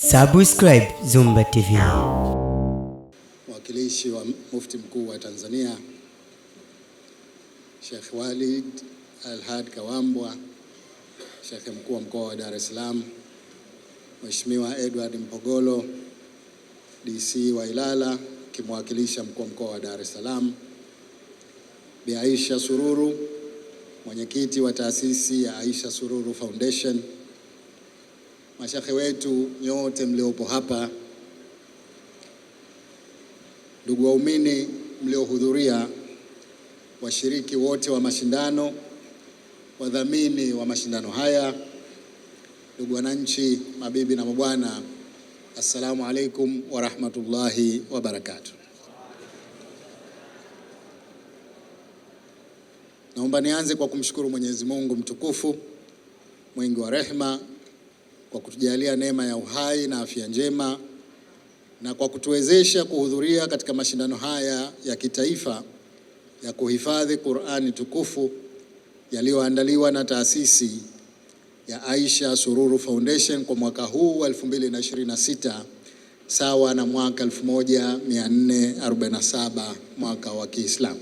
Subscribe Zumba TV. Mwakilishi wa Mufti Mkuu wa Tanzania Sheikh Walid Al-Had Kawambwa, Sheikh Mkuu wa Mkoa wa Dar es Salaam Mheshimiwa Edward Mpogolo, DC wa Ilala kimwakilisha Mkuu wa Mkoa wa Dar es Salaam, Bi Aisha Sururu, mwenyekiti wa taasisi ya Aisha Sururu Foundation, mashekhe wetu nyote mliopo hapa, ndugu waumini mliohudhuria, washiriki wote wa mashindano, wadhamini wa mashindano haya, ndugu wananchi, mabibi na mabwana, assalamu alaikum wa rahmatullahi wa barakatuh. Naomba nianze kwa kumshukuru Mwenyezi Mungu mtukufu mwingi wa rehema kwa kutujalia neema ya uhai na afya njema na kwa kutuwezesha kuhudhuria katika mashindano haya ya kitaifa ya kuhifadhi Qur'ani tukufu yaliyoandaliwa na taasisi ya Aisha Sururu Foundation kwa mwaka huu wa 2026 sawa na mwaka 1447 mwaka wa Kiislamu.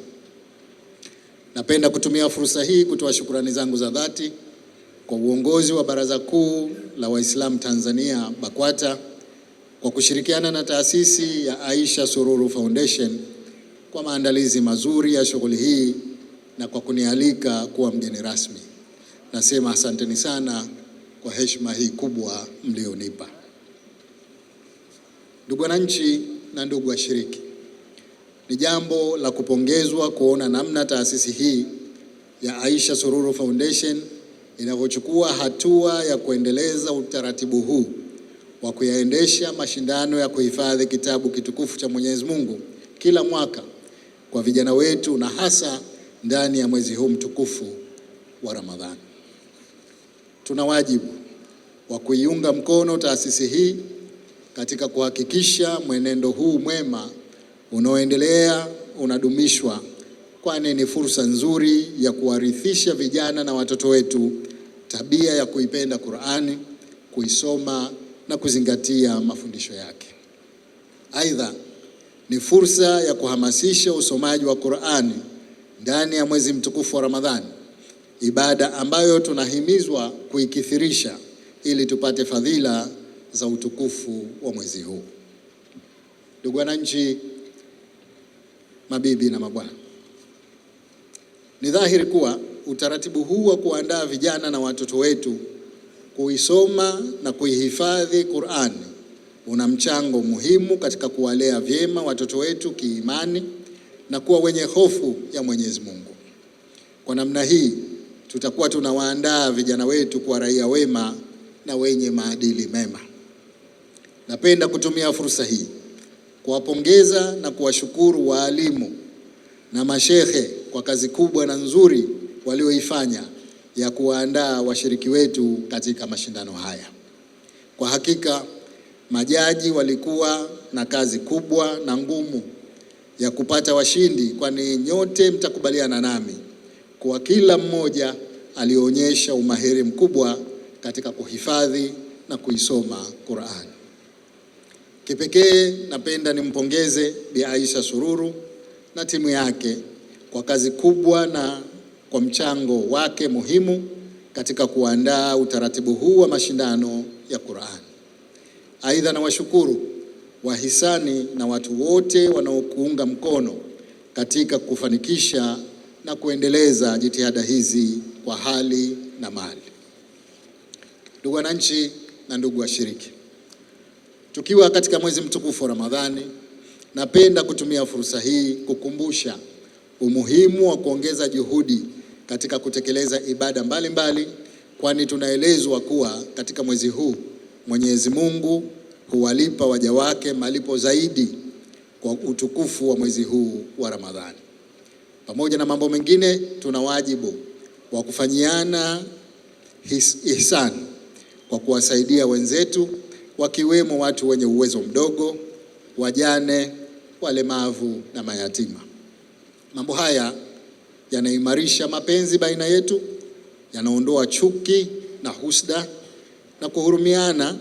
Napenda kutumia fursa hii kutoa shukrani zangu za dhati kwa uongozi wa Baraza Kuu la Waislamu Tanzania BAKWATA kwa kushirikiana na taasisi ya Aisha Sururu Foundation kwa maandalizi mazuri ya shughuli hii na kwa kunialika kuwa mgeni rasmi. Nasema asanteni sana kwa heshima hii kubwa mlionipa. Ndugu wananchi na ndugu washiriki, ni jambo la kupongezwa kuona namna taasisi hii ya Aisha Sururu Foundation inavyochukua hatua ya kuendeleza utaratibu huu wa kuyaendesha mashindano ya kuhifadhi kitabu kitukufu cha Mwenyezi Mungu kila mwaka kwa vijana wetu na hasa ndani ya mwezi huu mtukufu wa Ramadhani. Tuna wajibu wa kuiunga mkono taasisi hii katika kuhakikisha mwenendo huu mwema unaoendelea unadumishwa, kwani ni fursa nzuri ya kuwarithisha vijana na watoto wetu tabia ya kuipenda Qur'ani, kuisoma na kuzingatia mafundisho yake. Aidha, ni fursa ya kuhamasisha usomaji wa Qur'ani ndani ya mwezi mtukufu wa Ramadhani, ibada ambayo tunahimizwa kuikithirisha ili tupate fadhila za utukufu wa mwezi huu. Ndugu wananchi, mabibi na mabwana, ni dhahiri kuwa utaratibu huu wa kuandaa vijana na watoto wetu kuisoma na kuihifadhi Qur'ani una mchango muhimu katika kuwalea vyema watoto wetu kiimani na kuwa wenye hofu ya Mwenyezi Mungu. Kwa namna hii tutakuwa tunawaandaa vijana wetu kuwa raia wema na wenye maadili mema. Napenda kutumia fursa hii kuwapongeza na kuwashukuru waalimu na mashehe kwa kazi kubwa na nzuri walioifanya ya kuwaandaa washiriki wetu katika mashindano haya. Kwa hakika majaji walikuwa na kazi kubwa na ngumu ya kupata washindi, kwani nyote mtakubaliana nami kwa kila mmoja alionyesha umahiri mkubwa katika kuhifadhi na kuisoma Qur'an. Kipekee napenda nimpongeze Bi Aisha Sururu na timu yake kwa kazi kubwa na kwa mchango wake muhimu katika kuandaa utaratibu huu wa mashindano ya Qur'an. Aidha, na washukuru wahisani na watu wote wanaokuunga mkono katika kufanikisha na kuendeleza jitihada hizi kwa hali na mali. Ndugu wananchi na ndugu washiriki, tukiwa katika mwezi mtukufu wa Ramadhani, napenda kutumia fursa hii kukumbusha umuhimu wa kuongeza juhudi katika kutekeleza ibada mbalimbali, kwani tunaelezwa kuwa katika mwezi huu Mwenyezi Mungu huwalipa waja wake malipo zaidi kwa utukufu wa mwezi huu wa Ramadhani. Pamoja na mambo mengine, tuna wajibu wa kufanyiana ihsan kwa kuwasaidia wenzetu wakiwemo watu wenye uwezo mdogo, wajane, walemavu na mayatima. Mambo haya yanaimarisha mapenzi baina yetu, yanaondoa chuki na husda na kuhurumiana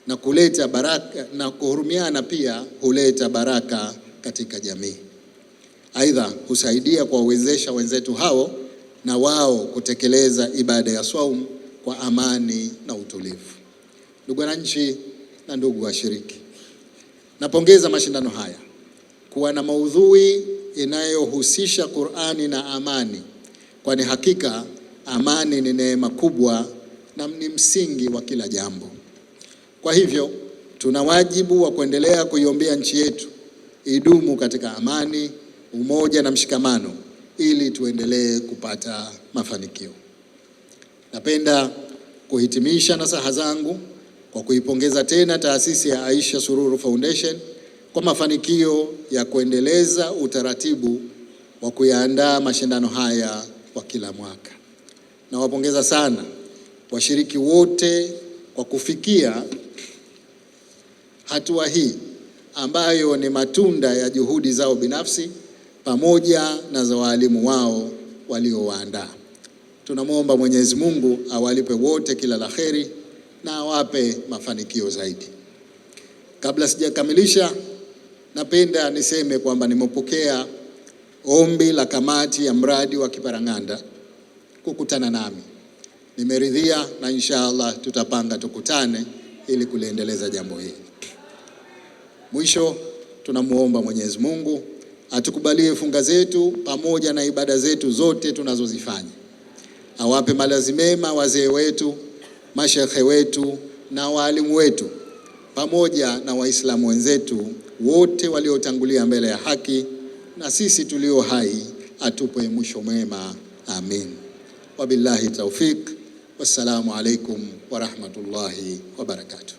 na kuleta baraka, na kuhurumiana pia huleta baraka katika jamii. Aidha, husaidia kuwawezesha wenzetu hao na wao kutekeleza ibada ya saum kwa amani na utulivu. Ndugu wananchi na ndugu washiriki, napongeza mashindano haya kuwa na maudhui inayohusisha Qur'ani na amani, kwani hakika amani ni neema kubwa na ni msingi wa kila jambo. Kwa hivyo tuna wajibu wa kuendelea kuiombea nchi yetu idumu katika amani, umoja na mshikamano ili tuendelee kupata mafanikio. Napenda kuhitimisha nasaha zangu kwa kuipongeza tena taasisi ya Aisha Sururu Foundation kwa mafanikio ya kuendeleza utaratibu wa kuyaandaa mashindano haya kwa kila mwaka. Nawapongeza sana washiriki wote kwa kufikia hatua hii ambayo ni matunda ya juhudi zao binafsi pamoja na za walimu wao waliowaandaa. Tunamwomba Mwenyezi Mungu awalipe wote kila la kheri na awape mafanikio zaidi. Kabla sijakamilisha, napenda niseme kwamba nimepokea ombi la kamati ya mradi wa Kiparang'anda kukutana nami. Nimeridhia na inshallah tutapanga tukutane ili kuliendeleza jambo hili. Mwisho, tunamuomba Mwenyezi Mungu atukubalie funga zetu pamoja na ibada zetu zote tunazozifanya. Awape malazi mema wazee wetu, mashekhe wetu na walimu wetu pamoja na Waislamu wenzetu wote waliotangulia mbele ya haki, na sisi tulio hai atupe mwisho mwema. Amin. Wabillahi tawfik. Wassalamu alaikum wa rahmatullahi wa barakatuh.